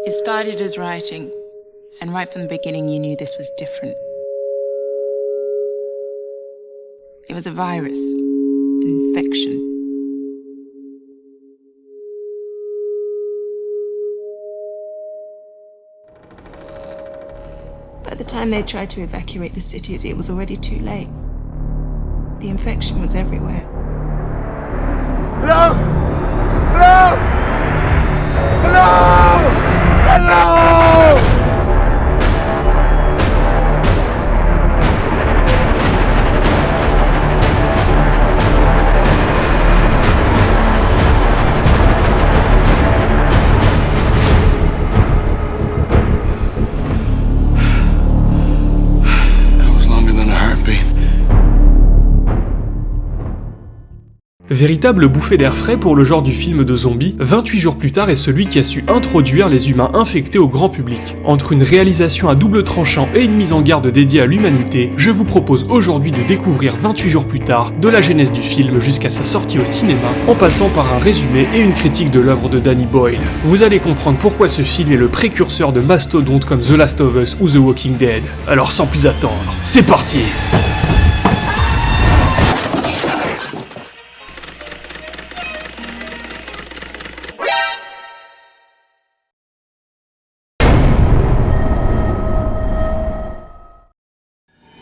It started as writing, and right from the beginning you knew this was different. It was a virus, an infection. By the time they tried to evacuate the cities, it was already too late. The infection was everywhere. Hello? Hello? Hello? Hello? Véritable bouffée d'air frais pour le genre du film de zombies, 28 jours plus tard est celui qui a su introduire les humains infectés au grand public. Entre une réalisation à double tranchant et une mise en garde dédiée à l'humanité, je vous propose aujourd'hui de découvrir 28 jours plus tard, de la genèse du film jusqu'à sa sortie au cinéma, en passant par un résumé et une critique de l'œuvre de Danny Boyle. Vous allez comprendre pourquoi ce film est le précurseur de mastodontes comme The Last of Us ou The Walking Dead. Alors sans plus attendre, c'est parti!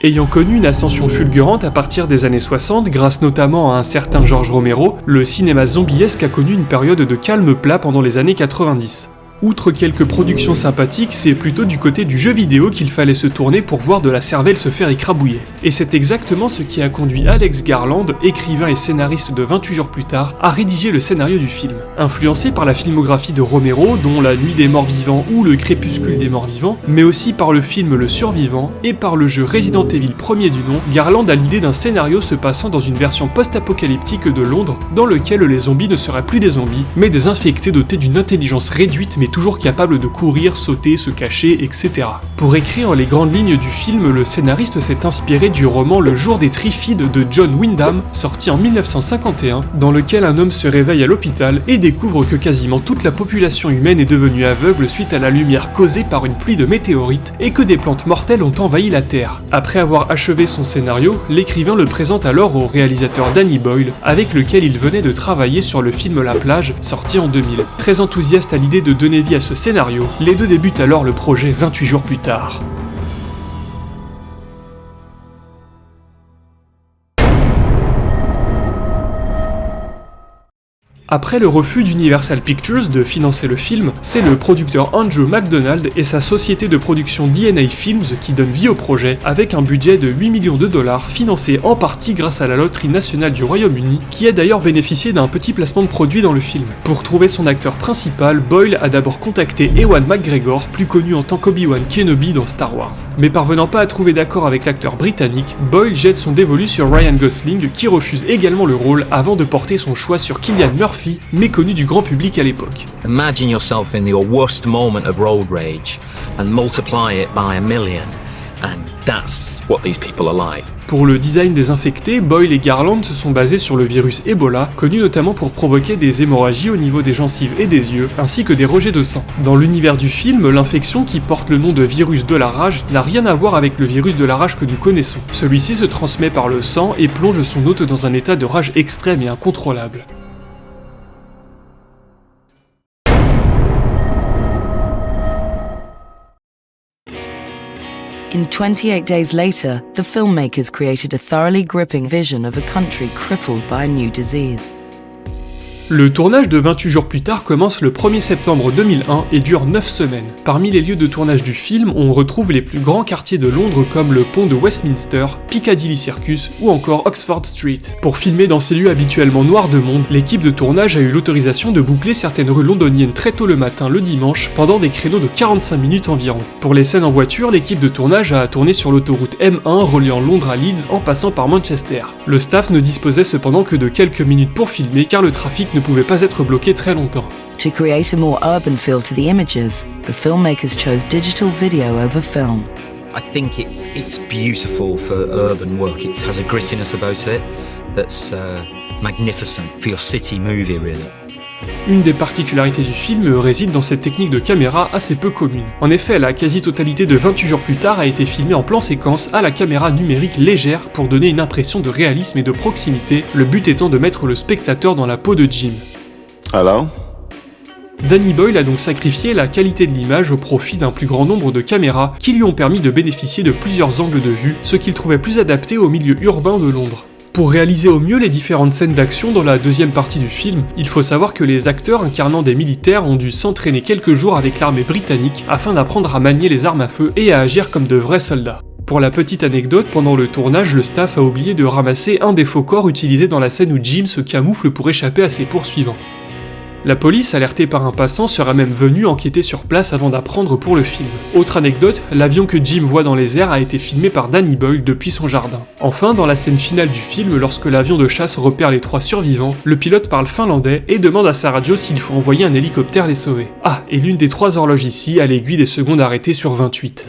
Ayant connu une ascension fulgurante à partir des années 60 grâce notamment à un certain George Romero, le cinéma zombiesque a connu une période de calme plat pendant les années 90. Outre quelques productions sympathiques, c'est plutôt du côté du jeu vidéo qu'il fallait se tourner pour voir de la cervelle se faire écrabouiller. Et c'est exactement ce qui a conduit Alex Garland, écrivain et scénariste de 28 jours plus tard, à rédiger le scénario du film. Influencé par la filmographie de Romero, dont La Nuit des Morts Vivants ou Le Crépuscule des Morts Vivants, mais aussi par le film Le Survivant et par le jeu Resident Evil premier du nom, Garland a l'idée d'un scénario se passant dans une version post-apocalyptique de Londres, dans lequel les zombies ne seraient plus des zombies, mais des infectés dotés d'une intelligence réduite mais toujours capable de courir, sauter, se cacher, etc. Pour écrire les grandes lignes du film, le scénariste s'est inspiré du roman Le Jour des Trifides de John Wyndham, sorti en 1951, dans lequel un homme se réveille à l'hôpital et découvre que quasiment toute la population humaine est devenue aveugle suite à la lumière causée par une pluie de météorites et que des plantes mortelles ont envahi la Terre. Après avoir achevé son scénario, l'écrivain le présente alors au réalisateur Danny Boyle, avec lequel il venait de travailler sur le film La Plage, sorti en 2000. Très enthousiaste à l'idée de donner vie à ce scénario, les deux débutent alors le projet 28 jours plus tard. Après le refus d'Universal Pictures de financer le film, c'est le producteur Andrew McDonald et sa société de production DNA Films qui donnent vie au projet avec un budget de 8 millions de dollars financé en partie grâce à la loterie nationale du Royaume-Uni qui a d'ailleurs bénéficié d'un petit placement de produit dans le film. Pour trouver son acteur principal, Boyle a d'abord contacté Ewan McGregor, plus connu en tant qu'Obi-Wan Kenobi dans Star Wars. Mais parvenant pas à trouver d'accord avec l'acteur britannique, Boyle jette son dévolu sur Ryan Gosling qui refuse également le rôle avant de porter son choix sur Cillian Murphy, méconnu du grand public à l'époque. Imagine yourself in your worst moment of road rage and multiply it by 1 million, and that's what these people are like. Pour le design des infectés, Boyle et Garland se sont basés sur le virus Ebola, connu notamment pour provoquer des hémorragies au niveau des gencives et des yeux, ainsi que des rejets de sang. Dans l'univers du film, l'infection qui porte le nom de virus de la rage n'a rien à voir avec le virus de la rage que nous connaissons. Celui-ci se transmet par le sang et plonge son hôte dans un état de rage extrême et incontrôlable. In 28 days later, the filmmakers created a thoroughly gripping vision of a country crippled by a new disease. Le tournage de 28 jours plus tard commence le 1er septembre 2001 et dure 9 semaines. Parmi les lieux de tournage du film, on retrouve les plus grands quartiers de Londres comme le pont de Westminster, Piccadilly Circus ou encore Oxford Street. Pour filmer dans ces lieux habituellement noirs de monde, l'équipe de tournage a eu l'autorisation de boucler certaines rues londoniennes très tôt le matin le dimanche pendant des créneaux de 45 minutes environ. Pour les scènes en voiture, l'équipe de tournage a tourné sur l'autoroute M1 reliant Londres à Leeds en passant par Manchester. Le staff ne disposait cependant que de quelques minutes pour filmer car le trafic ne pouvait pas être bloqué très longtemps. To create a more urban feel to the images, the filmmakers chose digital video over film. I think it's beautiful for urban work. It has a grittiness about it that's magnificent for your city movie, really. Une des particularités du film réside dans cette technique de caméra assez peu commune. En effet, la quasi-totalité de 28 jours plus tard a été filmée en plan séquence à la caméra numérique légère pour donner une impression de réalisme et de proximité, le but étant de mettre le spectateur dans la peau de Jim. Hello? Danny Boyle a donc sacrifié la qualité de l'image au profit d'un plus grand nombre de caméras qui lui ont permis de bénéficier de plusieurs angles de vue, ce qu'il trouvait plus adapté au milieu urbain de Londres. Pour réaliser au mieux les différentes scènes d'action dans la deuxième partie du film, il faut savoir que les acteurs incarnant des militaires ont dû s'entraîner quelques jours avec l'armée britannique afin d'apprendre à manier les armes à feu et à agir comme de vrais soldats. Pour la petite anecdote, pendant le tournage, le staff a oublié de ramasser un des faux corps utilisés dans la scène où Jim se camoufle pour échapper à ses poursuivants. La police, alertée par un passant, sera même venue enquêter sur place avant d'apprendre pour le film. Autre anecdote, l'avion que Jim voit dans les airs a été filmé par Danny Boyle depuis son jardin. Enfin, dans la scène finale du film, lorsque l'avion de chasse repère les 3 survivants, le pilote parle finlandais et demande à sa radio s'il faut envoyer un hélicoptère les sauver. Ah, et l'une des 3 horloges ici a l'aiguille des secondes arrêtées sur 28.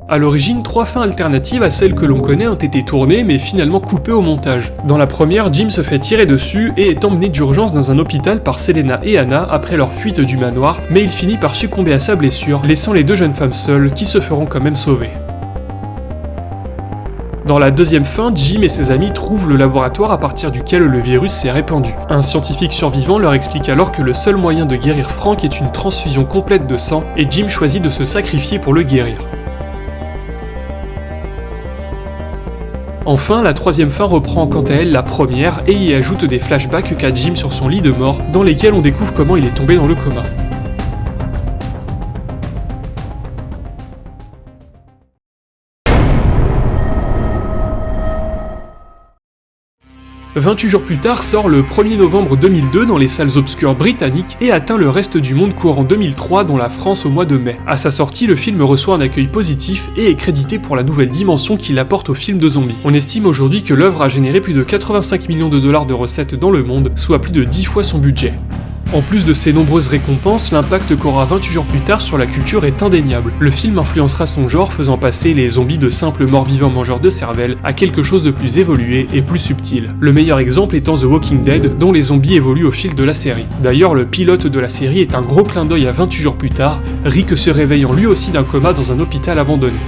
A l'origine, 3 fins alternatives à celles que l'on connaît ont été tournées mais finalement coupées au montage. Dans la première, Jim se fait tirer dessus et est emmené d'urgence dans un hôpital par Selena et Anna après leur fuite du manoir, mais il finit par succomber à sa blessure, laissant les 2 jeunes femmes seules qui se feront quand même sauver. Dans la deuxième fin, Jim et ses amis trouvent le laboratoire à partir duquel le virus s'est répandu. Un scientifique survivant leur explique alors que le seul moyen de guérir Frank est une transfusion complète de sang et Jim choisit de se sacrifier pour le guérir. Enfin, la troisième fin reprend quant à elle la première et y ajoute des flashbacks qu'a Jim sur son lit de mort, dans lesquels on découvre comment il est tombé dans le coma. « 28 jours plus tard sort le 1er novembre 2002 dans les salles obscures britanniques et atteint le reste du monde courant 2003 dont la France au mois de mai. À sa sortie, le film reçoit un accueil positif et est crédité pour la nouvelle dimension qu'il apporte au film de zombies. On estime aujourd'hui que l'œuvre a généré plus de 85 millions de dollars de recettes dans le monde, soit plus de 10 fois son budget. En plus de ces nombreuses récompenses, l'impact qu'aura 28 jours plus tard sur la culture est indéniable. Le film influencera son genre, faisant passer les zombies de simples morts-vivants mangeurs de cervelle à quelque chose de plus évolué et plus subtil. Le meilleur exemple étant The Walking Dead, dont les zombies évoluent au fil de la série. D'ailleurs, le pilote de la série est un gros clin d'œil à 28 jours plus tard, Rick se réveillant lui aussi d'un coma dans un hôpital abandonné.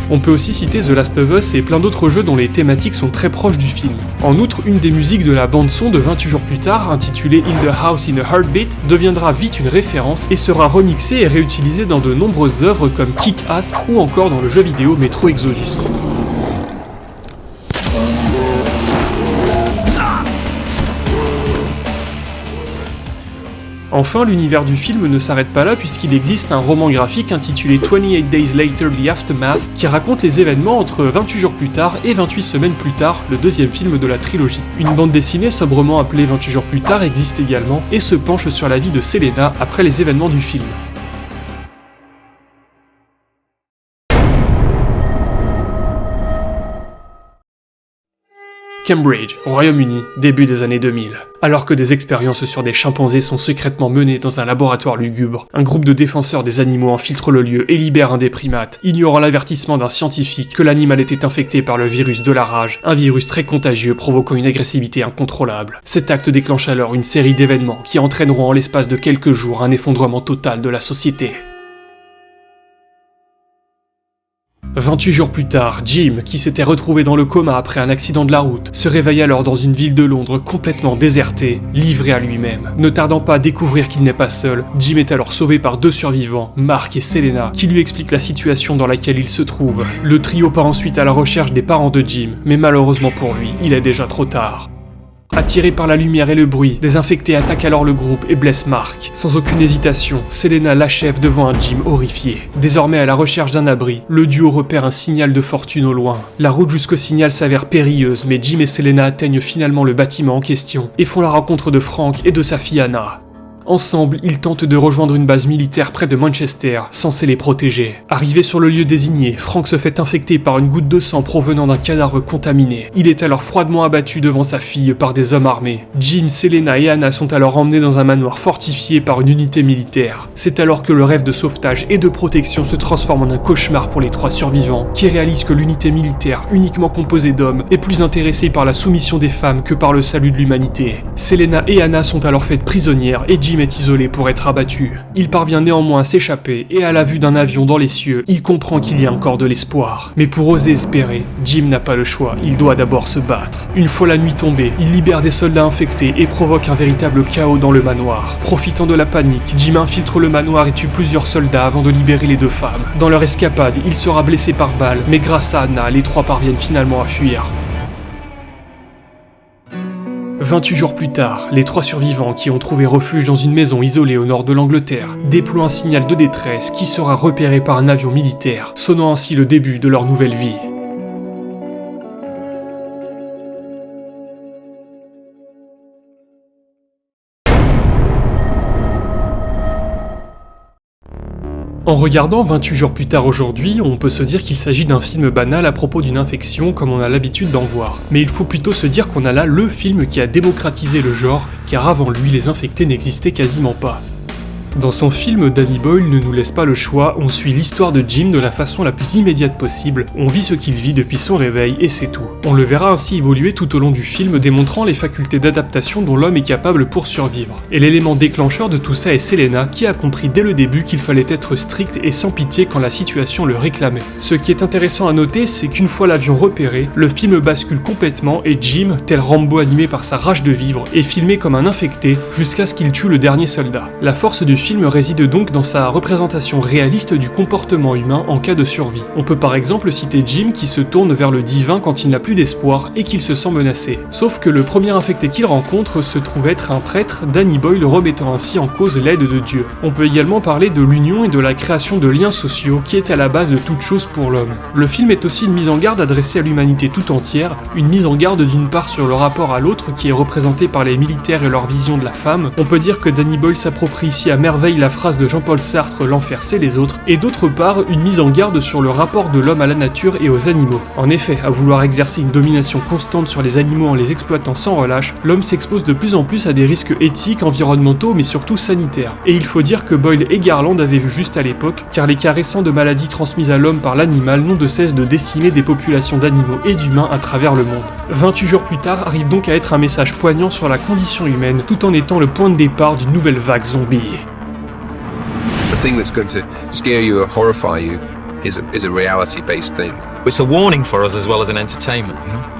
On peut aussi citer The Last of Us et plein d'autres jeux dont les thématiques sont très proches du film. En outre, une des musiques de la bande-son de 28 jours plus tard, intitulée In the House in a Heartbeat, deviendra vite une référence et sera remixée et réutilisée dans de nombreuses œuvres comme Kick-Ass ou encore dans le jeu vidéo Metro Exodus. Enfin, l'univers du film ne s'arrête pas là puisqu'il existe un roman graphique intitulé 28 Days Later The Aftermath qui raconte les événements entre 28 jours plus tard et 28 semaines plus tard, le deuxième film de la trilogie. Une bande dessinée sobrement appelée 28 jours plus tard existe également et se penche sur la vie de Selena après les événements du film. Cambridge, au Royaume-Uni, début des années 2000. Alors que des expériences sur des chimpanzés sont secrètement menées dans un laboratoire lugubre, un groupe de défenseurs des animaux infiltre le lieu et libère un des primates, ignorant l'avertissement d'un scientifique que l'animal était infecté par le virus de la rage, un virus très contagieux provoquant une agressivité incontrôlable. Cet acte déclenche alors une série d'événements qui entraîneront en l'espace de quelques jours un effondrement total de la société. 28 jours plus tard, Jim, qui s'était retrouvé dans le coma après un accident de la route, se réveille alors dans une ville de Londres complètement désertée, livré à lui-même. Ne tardant pas à découvrir qu'il n'est pas seul, Jim est alors sauvé par 2 survivants, Mark et Selena, qui lui expliquent la situation dans laquelle il se trouve. Le trio part ensuite à la recherche des parents de Jim, mais malheureusement pour lui, il est déjà trop tard. Attirés par la lumière et le bruit, des infectés attaquent alors le groupe et blessent Mark. Sans aucune hésitation, Selena l'achève devant un Jim horrifié. Désormais à la recherche d'un abri, le duo repère un signal de fortune au loin. La route jusqu'au signal s'avère périlleuse, mais Jim et Selena atteignent finalement le bâtiment en question et font la rencontre de Frank et de sa fille Anna. Ensemble, ils tentent de rejoindre une base militaire près de Manchester, censée les protéger. Arrivé sur le lieu désigné, Frank se fait infecter par une goutte de sang provenant d'un cadavre contaminé. Il est alors froidement abattu devant sa fille par des hommes armés. Jim, Selena et Anna sont alors emmenés dans un manoir fortifié par une unité militaire. C'est alors que le rêve de sauvetage et de protection se transforme en un cauchemar pour les 3 survivants, qui réalisent que l'unité militaire, uniquement composée d'hommes, est plus intéressée par la soumission des femmes que par le salut de l'humanité. Selena et Anna sont alors faites prisonnières et Jim est isolé pour être abattu. Il parvient néanmoins à s'échapper et à la vue d'un avion dans les cieux, il comprend qu'il y a encore de l'espoir. Mais pour oser espérer, Jim n'a pas le choix, il doit d'abord se battre. Une fois la nuit tombée, il libère des soldats infectés et provoque un véritable chaos dans le manoir. Profitant de la panique, Jim infiltre le manoir et tue plusieurs soldats avant de libérer les 2 femmes. Dans leur escapade, il sera blessé par balle, mais grâce à Anna, les 3 parviennent finalement à fuir. 28 jours plus tard, les 3 survivants qui ont trouvé refuge dans une maison isolée au nord de l'Angleterre déploient un signal de détresse qui sera repéré par un avion militaire, sonnant ainsi le début de leur nouvelle vie. En regardant 28 jours plus tard aujourd'hui, on peut se dire qu'il s'agit d'un film banal à propos d'une infection comme on a l'habitude d'en voir. Mais il faut plutôt se dire qu'on a là le film qui a démocratisé le genre, car avant lui les infectés n'existaient quasiment pas. Dans son film, Danny Boyle ne nous laisse pas le choix, on suit l'histoire de Jim de la façon la plus immédiate possible, on vit ce qu'il vit depuis son réveil et c'est tout. On le verra ainsi évoluer tout au long du film, démontrant les facultés d'adaptation dont l'homme est capable pour survivre. Et l'élément déclencheur de tout ça est Selena, qui a compris dès le début qu'il fallait être strict et sans pitié quand la situation le réclamait. Ce qui est intéressant à noter, c'est qu'une fois l'avion repéré, le film bascule complètement et Jim, tel Rambo animé par sa rage de vivre, est filmé comme un infecté jusqu'à ce qu'il tue le dernier soldat. La force du film réside donc dans sa représentation réaliste du comportement humain en cas de survie. On peut par exemple citer Jim qui se tourne vers le divin quand il n'a plus d'espoir et qu'il se sent menacé. Sauf que le premier infecté qu'il rencontre se trouve être un prêtre, Danny Boyle remettant ainsi en cause l'aide de Dieu. On peut également parler de l'union et de la création de liens sociaux qui est à la base de toute chose pour l'homme. Le film est aussi une mise en garde adressée à l'humanité tout entière, une mise en garde d'une part sur le rapport à l'autre qui est représenté par les militaires et leur vision de la femme. On peut dire que Danny Boyle s'approprie ici à merveille la phrase de Jean-Paul Sartre « l'enfer c'est les autres » et d'autre part une mise en garde sur le rapport de l'homme à la nature et aux animaux. En effet, à vouloir exercer une domination constante sur les animaux en les exploitant sans relâche, l'homme s'expose de plus en plus à des risques éthiques, environnementaux mais surtout sanitaires. Et il faut dire que Boyle et Garland avaient vu juste à l'époque, car les cas récents de maladies transmises à l'homme par l'animal n'ont de cesse de décimer des populations d'animaux et d'humains à travers le monde. 28 jours plus tard arrive donc à être un message poignant sur la condition humaine, tout en étant le point de départ d'une nouvelle vague zombie. The thing that's going to scare you or horrify you is a reality-based thing. It's a warning for us as well as an entertainment, you know?